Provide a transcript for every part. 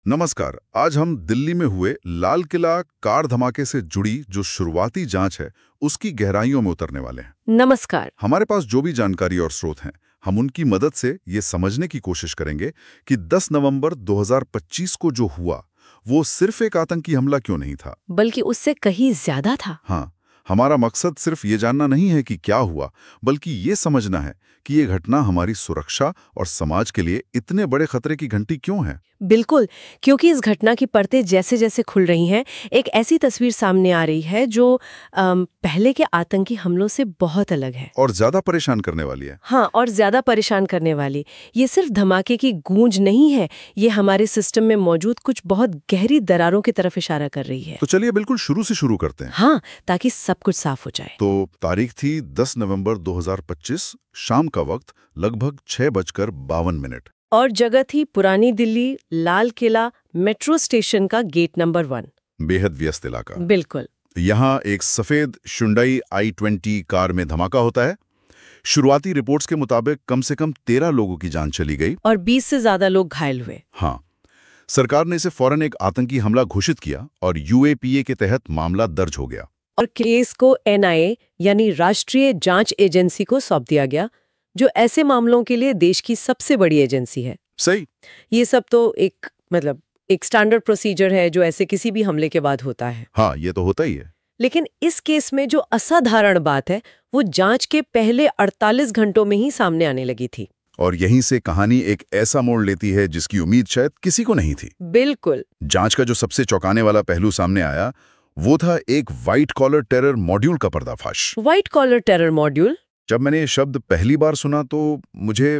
नमस्कार। आज हम दिल्ली में हुए लाल किला कार धमाके से जुड़ी जो शुरुआती जांच है उसकी गहराइयों में उतरने वाले हैं। नमस्कार। हमारे पास जो भी जानकारी और स्रोत हैं, हम उनकी मदद से ये समझने की कोशिश करेंगे कि 10 नवंबर 2025 को जो हुआ वो सिर्फ एक आतंकी हमला क्यों नहीं था, बल्कि उससे कहीं ज्यादा था। हाँ, हमारा मकसद सिर्फ ये जानना नहीं है कि क्या हुआ, बल्कि ये समझना है कि ये घटना हमारी सुरक्षा और समाज के लिए इतने बड़े खतरे की घंटी क्यों है। बिल्कुल, क्योंकि इस घटना की परतें जैसे जैसे खुल रही हैं, एक ऐसी तस्वीर सामने आ रही है जो पहले के आतंकी हमलों से बहुत अलग है। और ज्यादा परेशान करने वाली है। हाँ, और ज्यादा परेशान करने वाली। ये सिर्फ धमाके की गूंज नहीं है, ये हमारे सिस्टम में मौजूद कुछ बहुत गहरी दरारों की तरफ इशारा कर रही है। तो चलिए बिल्कुल शुरू से शुरू करते हैं। हाँ, ताकि सब कुछ साफ हो जाए। तो तारीख थी 10 नवंबर 2025, शाम का वक्त लगभग 6:52। और जगह थी पुरानी दिल्ली, लाल किला मेट्रो स्टेशन का गेट नंबर 1। बेहद व्यस्त इलाका। बिल्कुल। यहाँ एक सफेद Hyundai i20 कार में धमाका होता है। शुरुआती रिपोर्ट्स के मुताबिक कम से कम 13 लोगों की जान चली गई और 20 से ज्यादा लोग घायल हुए। हाँ, सरकार ने इसे फौरन एक आतंकी हमला घोषित किया और UAPA के तहत मामला दर्ज हो गया। और केस को NIA यानी राष्ट्रीय जांच एजेंसी को सौंप दिया गया, जो ऐसे मामलों के लिए देश की सबसे बड़ी एजेंसी है। सही। ये सब तो एक स्टैंडर्ड प्रोसीजर है जो ऐसे किसी भी हमले के बाद होता है। हाँ, ये तो होता ही है। लेकिन इस केस में जो असाधारण बात है वो जांच के पहले 48 घंटों में ही सामने आने लगी थी। और यहीं से कहानी एक ऐसा मोड़ लेती है जिसकी उम्मीद शायद किसी को नहीं थी। बिल्कुल। जांच का जो सबसे चौंकाने वाला पहलू सामने आया वो था एक व्हाइट कॉलर टेरर मॉड्यूल का पर्दाफाश। White collar terror module? जब मैंने ये शब्द पहली बार सुना तो मुझे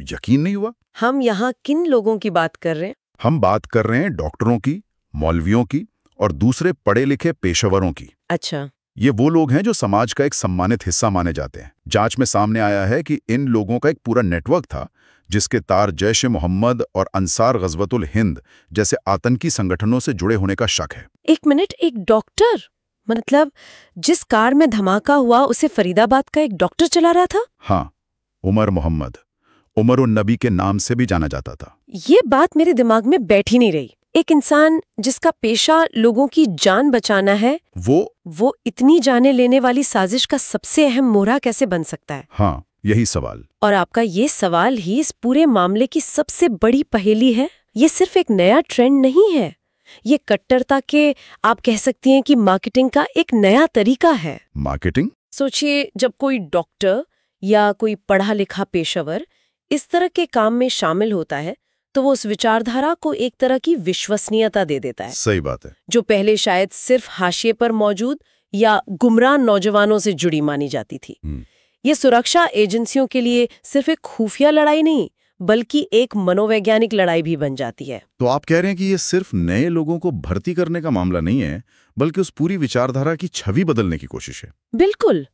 यकीन नहीं हुआ। हम यहाँ किन लोगों की बात कर रहे हैं? हम बात कर रहे हैं डॉक्टरों की, मौलवियों की और दूसरे पढ़े लिखे पेशेवरों की। अच्छा। ये वो लोग हैं जो समाज का एक सम्मानित हिस्सा माने जाते हैं। जांच में सामने आया है कि इन लोगों का एक पूरा नेटवर्क था जिसके तार जैश-ए-मोहम्मद और अंसार गज़वतुल हिंद जैसे आतंकी संगठनों से जुड़े होने का शक है। एक मिनट, एक डॉक्टर? मतलब जिस कार में धमाका हुआ उसे फरीदाबाद का एक डॉक्टर चला रहा था? हाँ, उमर मोहम्मद, उमर-उन-नबी के नाम से भी जाना जाता था। ये बात मेरे दिमाग में बैठ ही नहीं रही। एक इंसान जिसका पेशा लोगों की जान बचाना है, वो इतनी जाने लेने वाली साजिश का सबसे अहम मोहरा कैसे बन सकता है? हाँ, यही सवाल। और आपका ये सवाल ही इस पूरे मामले की सबसे बड़ी पहेली है। ये सिर्फ एक नया ट्रेंड नहीं है, ये कट्टरता के, आप कह सकती हैं कि मार्केटिंग का एक नया तरीका है। मार्केटिंग? सोचिए, जब कोई डॉक्टर या कोई पढ़ा लिखा पेशेवर इस तरह के काम में शामिल होता है तो वो उस विचारधारा को एक तरह की विश्वसनीयता दे देता है। सही बात है। जो पहले शायद सिर्फ हाशिए पर मौजूद या गुमराह नौजवानों से जुड़ी मानी जाती थी। ये सुरक्षा एजेंसियों के लिए सिर्फ एक खुफिया लड़ाई नहीं, बल्कि एक मनोवैज्ञानिक लड़ाई भी बन जाती है। तो आप कह रहे हैं कि ये सिर्फ नए लोगों को भर्ती करने का मामला नहीं है, बल्कि उस पूरी विचारधारा की छवि बदलने की कोशिश है। बिल्कुल,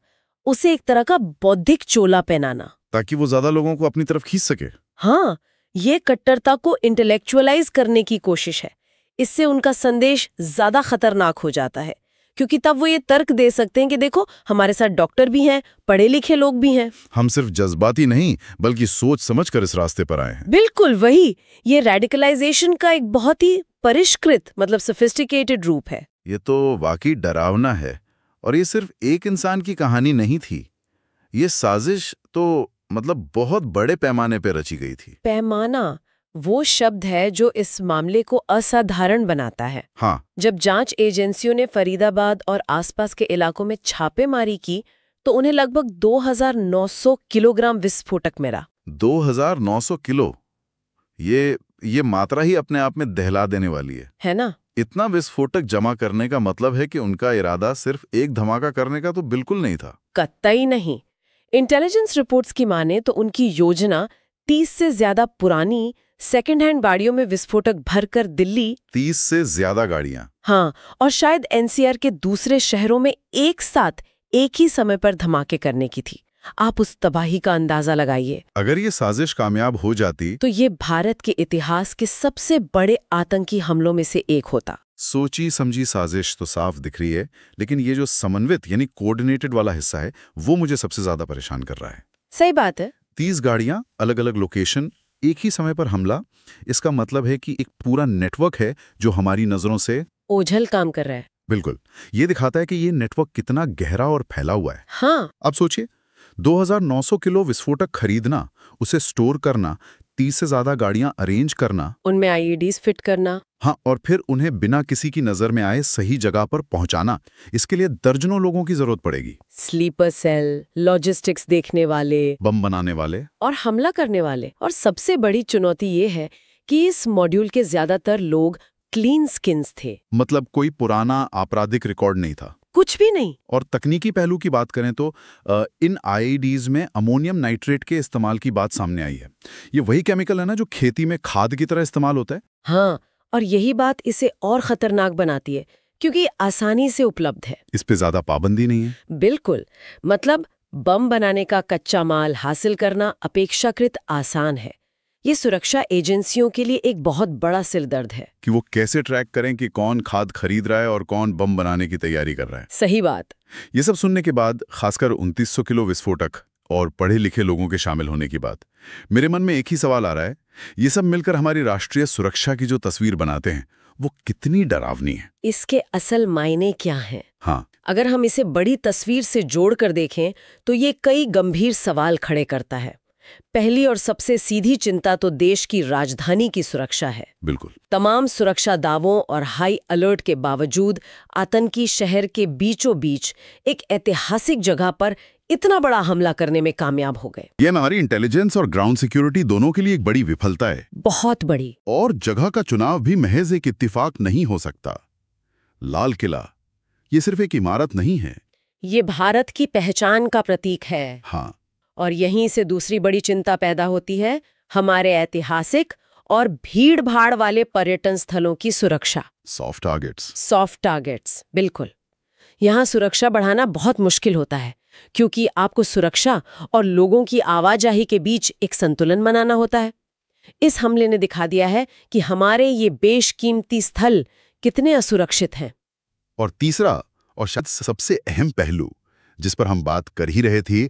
उसे एक तरह का बौद्धिक चोला पहनाना, ताकि वो ज्यादा लोगों को अपनी तरफ खींच सके। हाँ, ये कट्टरता को इंटेलेक्चुअलाइज करने की कोशिश है। इससे उनका संदेश ज्यादा खतरनाक हो जाता है, क्योंकि तब वो ये तर्क दे सकते हैं कि देखो, हमारे साथ डॉक्टर भी हैं, पढ़े लिखे लोग भी हैं। हम सिर्फ जज्बाती नहीं, बल्कि सोच समझ कर इस रास्ते पर आए हैं। बिल्कुल वही। ये रेडिकलाइजेशन का एक बहुत ही परिष्कृत, सोफिस्टिकेटेड रूप है। ये तो वाकई डरावना है। और ये सिर्फ एक इंसान की कहानी नहीं थी। ये साजिश तो बहुत बड़े पैमाने पर रची गई थी। पैमाना वो शब्द है जो इस मामले को असाधारण बनाता है। हाँ। जब जांच एजेंसियों ने फरीदाबाद और आसपास के इलाकों में छापेमारी की तो उन्हें लगभग 2900 किलोग्राम विस्फोटक मिला। 2900 किलो? ये मात्रा ही अपने आप में दहला देने वाली है ना? इतना विस्फोटक जमा करने का मतलब है कि उनका इरादा सिर्फ एक धमाका करने का तो बिल्कुल नहीं था। कतई नहीं। इंटेलिजेंस रिपोर्ट्स की माने तो उनकी योजना 30 से ज्यादा पुरानी सेकेंड हैंड गाड़ियों में विस्फोटक भरकर दिल्ली 30 से ज्यादा गाड़ियां? हाँ, और शायद NCR के दूसरे शहरों में एक साथ एक ही समय पर धमाके करने की थी। आप उस तबाही का अंदाजा लगाइए। अगर ये साजिश कामयाब हो जाती तो ये भारत के इतिहास के सबसे बड़े आतंकी हमलों में से एक होता। सोची समझी साजिश तो साफ दिख रही है, लेकिन ये जो समन्वित यानी कोऑर्डिनेटेड वाला हिस्सा है वो मुझे सबसे ज्यादा परेशान कर रहा है। सही बात है। 30 गाड़ियां, अलग अलग लोकेशन, एक ही समय पर हमला, इसका मतलब है कि एक पूरा नेटवर्क है जो हमारी नजरों से ओझल काम कर रहा है। बिल्कुल। ये दिखाता है कि ये नेटवर्क कितना गहरा और फैला हुआ है। हाँ, अब सोचिए, 2900 किलो विस्फोटक खरीदना, उसे स्टोर करना, 30 से ज्यादा गाड़ियां अरेंज करना, उनमें आईईडीज फिट करना। हाँ, और फिर उन्हें बिना किसी की नजर में आए सही जगह पर पहुंचाना, इसके लिए दर्जनों लोगों की जरूरत पड़ेगी। स्लीपर सेल, लॉजिस्टिक्स देखने वाले बम बनाने वाले। और हमला करने वाले। और सबसे बड़ी चुनौती ये है कि इस मॉड्यूल के ज्यादातर लोग क्लीन स्किन्स थे। मतलब कोई पुराना आपराधिक रिकॉर्ड नहीं था। कुछ भी नहीं। और तकनीकी पहलू की बात करें तो इन आईईडीज में अमोनियम नाइट्रेट के इस्तेमाल की बात सामने आई है। ये वही केमिकल है ना जो खेती में खाद की तरह इस्तेमाल होता है। हाँ, और यही बात इसे और खतरनाक बनाती है क्योंकि ये आसानी से उपलब्ध है। इस पे ज्यादा पाबंदी नहीं है। बिल्कुल। मतलब बम बनाने का कच्चा माल हासिल करना अपेक्षाकृत आसान है। ये सुरक्षा एजेंसियों के लिए एक बहुत बड़ा सिरदर्द है कि वो कैसे ट्रैक करें कि कौन खाद खरीद रहा है और कौन बम बनाने की तैयारी कर रहा है। सही बात। ये सब सुनने के बाद, खासकर 2900 किलो विस्फोटक और पढ़े लिखे लोगों के शामिल होने की बात, मेरे मन में एक ही सवाल आ रहा है, ये सब मिलकर हमारी राष्ट्रीय सुरक्षा की जो तस्वीर बनाते हैं वो कितनी डरावनी है। इसके असल मायने क्या हैं? हाँ, अगर हम इसे बड़ी तस्वीर से जोड़कर देखें तो ये कई गंभीर सवाल खड़े करता है। पहली और सबसे सीधी चिंता तो देश की राजधानी की सुरक्षा है। बिल्कुल। तमाम सुरक्षा दावों और हाई अलर्ट के बावजूद आतंकी शहर के बीचों बीच एक ऐतिहासिक जगह पर इतना बड़ा हमला करने में कामयाब हो गए। ये हमारी इंटेलिजेंस और ग्राउंड सिक्योरिटी दोनों के लिए एक बड़ी विफलता है। बहुत बड़ी। और जगह का चुनाव भी महज एक इत्तिफाक नहीं हो सकता। लाल किला ये सिर्फ एक इमारत नहीं है, ये भारत की पहचान का प्रतीक है। हाँ। और यहीं से दूसरी बड़ी चिंता पैदा होती है, हमारे ऐतिहासिक और भीड़-भाड़ वाले पर्यटन स्थलों की सुरक्षा। Soft targets. सॉफ्ट टारगेट्स, बिल्कुल। यहाँ सुरक्षा बढ़ाना बहुत मुश्किल होता है क्योंकि आपको सुरक्षा और लोगों की आवाजाही के बीच एक संतुलन बनाना होता है। इस हमले ने दिखा दिया है कि हमारे ये बेशकीमती स्थल कितने असुरक्षित हैं। और तीसरा और शायद सबसे अहम पहलू जिस पर हम बात कर ही रहे थे,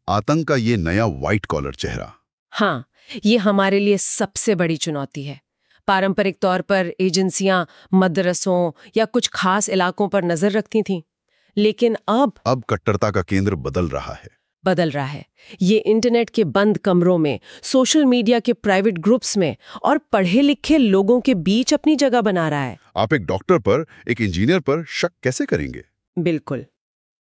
आतंक का ये नया व्हाइट कॉलर चेहरा। हाँ, ये हमारे लिए सबसे बड़ी चुनौती है। पारंपरिक तौर पर एजेंसियां मदरसों या कुछ खास इलाकों पर नजर रखती थीं, लेकिन अब कट्टरता का केंद्र बदल रहा है। ये इंटरनेट के बंद कमरों में, सोशल मीडिया के प्राइवेट ग्रुप्स में और पढ़े लिखे लोगों के बीच अपनी जगह बना रहा है। आप एक डॉक्टर पर, एक इंजीनियर पर शक कैसे करेंगे? बिल्कुल।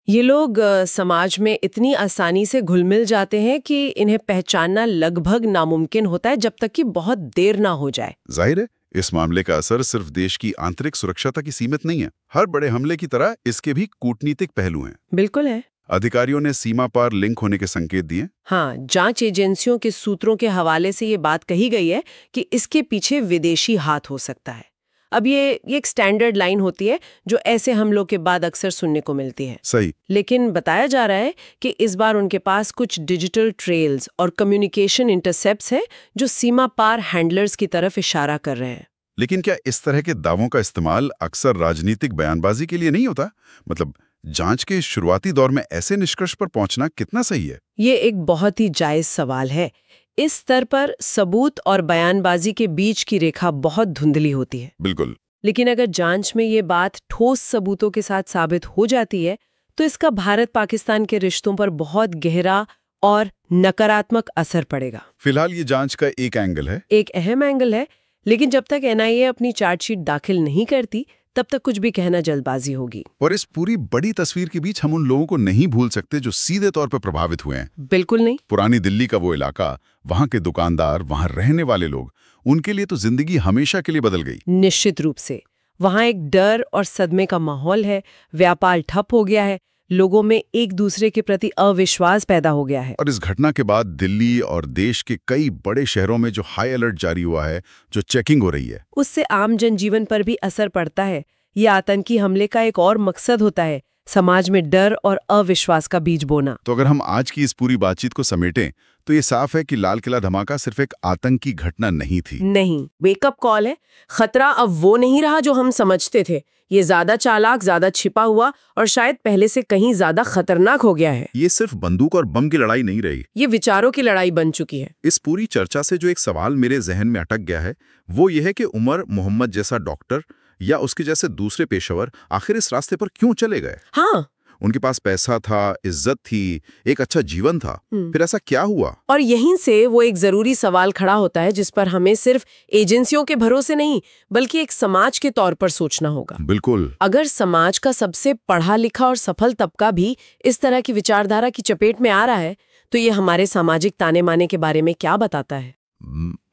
ये लोग समाज में इतनी आसानी से घुल मिल जाते हैं कि इन्हें पहचानना लगभग नामुमकिन होता है जब तक कि बहुत देर ना हो जाए। जाहिर है, इस मामले का असर सिर्फ देश की आंतरिक सुरक्षा तक ही सीमित नहीं है। हर बड़े हमले की तरह इसके भी कूटनीतिक पहलू हैं। बिल्कुल है। अधिकारियों ने सीमा पार लिंक होने के संकेत दिए। हाँ, जांच एजेंसियों के सूत्रों के हवाले से ये बात कही गई है कि इसके पीछे विदेशी हाथ हो सकता है। अब ये एक स्टैंडर्ड लाइन होती है जो ऐसे हमलों के बाद अक्सर सुनने को मिलती है। सही। लेकिन बताया जा रहा है कि इस बार उनके पास कुछ डिजिटल ट्रेल्स और कम्युनिकेशन इंटरसेप्ट्स हैं जो सीमा पार हैंडलर्स की तरफ इशारा कर रहे हैं। लेकिन क्या इस तरह के दावों का इस्तेमाल अक्सर राजनीतिक बयानबाजी के लिए नहीं होता? मतलब जांच के शुरुआती दौर में ऐसे निष्कर्ष पर पहुंचना कितना सही है? ये एक बहुत ही जायज सवाल है। इस स्तर पर सबूत और बयानबाजी के बीच की रेखा बहुत धुंधली होती है। बिल्कुल। लेकिन अगर जांच में ये बात ठोस सबूतों के साथ साबित हो जाती है तो इसका भारत पाकिस्तान के रिश्तों पर बहुत गहरा और नकारात्मक असर पड़ेगा। फिलहाल ये जांच का एक एंगल है, एक अहम एंगल है, लेकिन जब तक एनआईए अपनी चार्जशीट दाखिल नहीं करती तब तक कुछ भी कहना जल्दबाजी होगी। और इस पूरी बड़ी तस्वीर के बीच हम उन लोगों को नहीं भूल सकते जो सीधे तौर पर प्रभावित हुए हैं। बिल्कुल नहीं। पुरानी दिल्ली का वो इलाका, वहां के दुकानदार, वहां रहने वाले लोग, उनके लिए तो जिंदगी हमेशा के लिए बदल गई। निश्चित रूप से। वहां एक डर और सदमे का माहौल है, व्यापार ठप हो गया है, लोगों में एक दूसरे के प्रति अविश्वास पैदा हो गया है। और इस घटना के बाद दिल्ली और देश के कई बड़े शहरों में जो हाई अलर्ट जारी हुआ है, जो चेकिंग हो रही है, उससे आम जनजीवन पर भी असर पड़ता है। ये आतंकी हमले का एक और मकसद होता है समाज में डर और अविश्वास का बीज बोना। तो अगर हम आज की इस पूरी बातचीत को समेटें तो ये साफ है कि लाल किला धमाका सिर्फ एक आतंकी घटना नहीं थी। नहीं, वेकअप कॉल है। खतरा अब वो नहीं रहा जो हम समझते थे। ये ज्यादा चालाक, ज्यादा छिपा हुआ और शायद पहले से कहीं ज्यादा खतरनाक हो गया है। ये सिर्फ बंदूक और बम की लड़ाई नहीं रही, ये विचारों की लड़ाई बन चुकी है। इस पूरी चर्चा से जो एक सवाल मेरे जहन में अटक गया है वो ये है कि उमर मोहम्मद जैसा डॉक्टर या उसके जैसे दूसरे पेशेवर आखिर इस रास्ते पर क्यों चले गए। हाँ, उनके पास पैसा था, इज्जत थी, एक अच्छा जीवन था, फिर ऐसा क्या हुआ? और यहीं से वो एक जरूरी सवाल खड़ा होता है जिस पर हमें सिर्फ एजेंसियों के भरोसे नहीं बल्कि एक समाज के तौर पर सोचना होगा। बिल्कुल। अगर समाज का सबसे पढ़ा लिखा और सफल तबका भी इस तरह की विचारधारा की चपेट में आ रहा है तो ये हमारे सामाजिक ताने माने के बारे में क्या बताता है?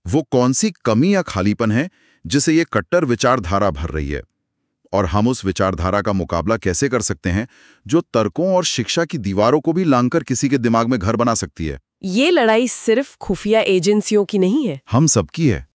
वो कौन सी कमी या खालीपन है जिसे ये कट्टर विचारधारा भर रही है, और हम उस विचारधारा का मुकाबला कैसे कर सकते हैं जो तर्कों और शिक्षा की दीवारों को भी लांघकर किसी के दिमाग में घर बना सकती है। ये लड़ाई सिर्फ खुफिया एजेंसियों की नहीं है, हम सबकी है।